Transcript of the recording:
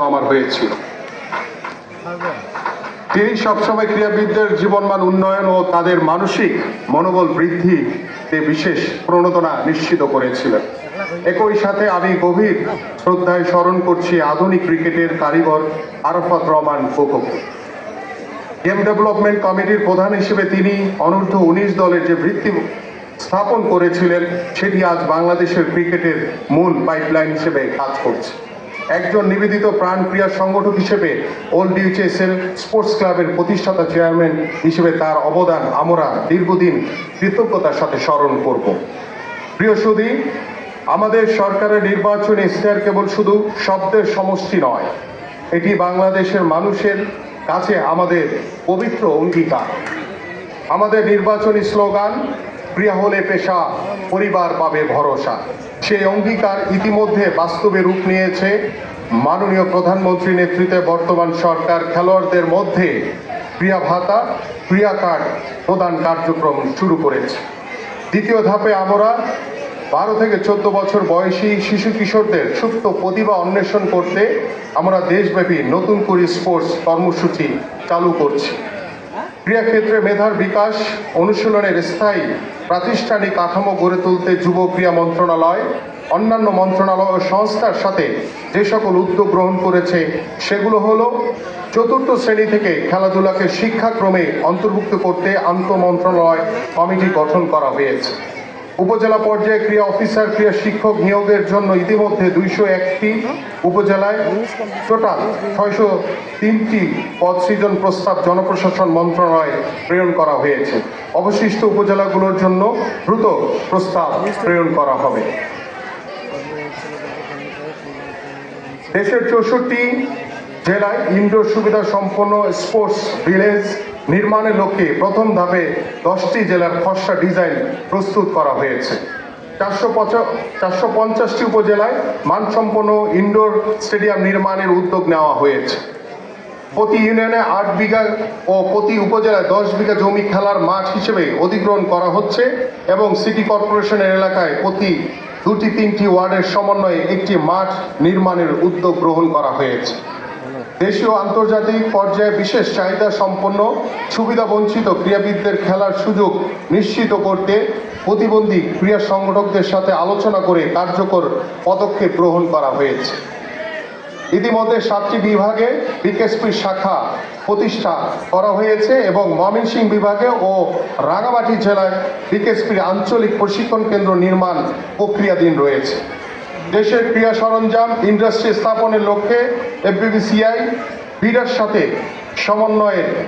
আমার হয়েছিল। তিনি সবসময় ক্রীড়াবিদদের জীবনমান উন্নয়ন ও তাদের মানসিক মনোবল বৃদ্ধিতে বিশেষ প্রণোদনা নিশ্চিত করেছিলেন। একই সাথে আমি গভীর শ্রদ্ধায় স্মরণ করছি আধুনিক ক্রিকেটের কারিগর আরাফাত রহমান কোকোকে। গেম ডেভেলপমেন্ট কমিটির প্রধান হিসেবে তিনি অনূর্ধ্ব 19 দলের যে ভিত্তি স্থাপন করেছিলেন সেটি আজ বাংলাদেশের ক্রিকেটের মূল পাইপলাইন হিসেবে কাজ করছে। একজন নিবেদিত প্রাণপ্রিয় সংগঠক হিসেবে ওল্ড ইউএসএল স্পোর্টস ক্লাবের প্রতিষ্ঠাতা চেয়ারম্যান হিসেবে তার অবদান আমরা দীর্ঘদিন কৃতজ্ঞতার সাথে স্মরণ করব। প্রিয় সুধী, আমাদের সরকারের নির্বাচনী ইশতেহার কেবল শুধু শব্দের সমষ্টি নয়, এটি বাংলাদেশের মানুষের কাছে আমাদের পবিত্র অঙ্গীকার। আমাদের নির্বাচনী স্লোগান প্রিয়া হলে পেশা, পরিবার পাবে ভরসা। সেই অঙ্গীকার ইতিমধ্যে বাস্তবে রূপ নিয়েছে। মাননীয় প্রধানমন্ত্রী নেতৃত্বে বর্তমান সরকার খেলোয়াড়দের মধ্যে ক্রিয়া ভাতা, ক্রিয়া কার্ড প্রদান কার্যক্রম শুরু করেছে। দ্বিতীয় ধাপে আমরা 12 থেকে 14 বছর বয়সী শিশু কিশোরদের সুপ্ত প্রতিভা অন্বেষণ করতে আমরা দেশব্যাপী নতুন করে স্পোর্টস কর্মসূচি চালু করছি। ক্রীড়াক্ষেত্রে মেধার বিকাশ অনুশীলনের স্থায়ী প্রাতিষ্ঠানিক কাঠামো গড়ে তুলতে যুব ক্রীড়া মন্ত্রণালয় অন্যান্য মন্ত্রণালয় ও সংস্থার সাথে যে সকল উদ্যোগ গ্রহণ করেছে সেগুলো হলো, চতুর্থ শ্রেণী থেকে খেলাধুলাকে শিক্ষাক্রমে অন্তর্ভুক্ত করতে আন্তঃমন্ত্রণালয় কমিটি গঠন করা হয়েছে। উপজেলা পর্যায়ে ক্রীড়া অফিসার, ক্রীড়া শিক্ষক নিয়োগের জন্য ইতিমধ্যে 201টি উপজেলায় টোটাল 603টি পদ সৃজন প্রস্তাব জনপ্রশাসন মন্ত্রণালয়ে প্রেরণ করা হয়েছে। অবশিষ্ট উপজেলাগুলোর জন্য দ্রুত প্রস্তাব প্রেরণ করা হবে। দেশের 64 জেলায় ইনডোর সুবিধা সম্পন্ন স্পোর্টস ভিলেজ নির্মাণের লক্ষ্যে প্রথম ধাপে 10টি জেলার খসড়া ডিজাইন প্রস্তুত করা হয়েছে। 450টি উপজেলায় মানসম্পন্ন ইনডোর স্টেডিয়াম নির্মাণের উদ্যোগ নেওয়া হয়েছে। প্রতি ইউনিয়নে 8 বিঘা ও প্রতি উপজেলায় 10 বিঘা জমি খেলার মাঠ হিসেবে অধিগ্রহণ করা হচ্ছে এবং সিটি কর্পোরেশনের এলাকায় প্রতি 2-3টি ওয়ার্ডের সমন্বয়ে একটি মাঠ নির্মাণের উদ্যোগ গ্রহণ করা হয়েছে। দেশীয় আন্তর্জাতিক পর্যায়ে বিশেষ চাহিদা সম্পন্ন সুবিধা বঞ্চিত ক্রীড়াবিদদের খেলার সুযোগ নিশ্চিত করতে প্রতিবন্ধী ক্রীড়া সংগঠকদের সাথে আলোচনা করে কার্যকর পদক্ষেপ গ্রহণ করা হয়েছে। ইতিমধ্যে 7টি বিভাগে বিকেএসপি শাখা প্রতিষ্ঠা করা হয়েছে এবং ময়মনসিংহ বিভাগে ও রাঙামাটি জেলায় বিকেএসপির আঞ্চলিক প্রশিক্ষণ কেন্দ্র নির্মাণ প্রক্রিয়াধীন রয়েছে। দেশের ক্রীড়া সরঞ্জাম ইন্ডাস্ট্রি স্থাপনের লক্ষ্যে এফবিসিসিআই বিডার সাথে সমন্বয়ে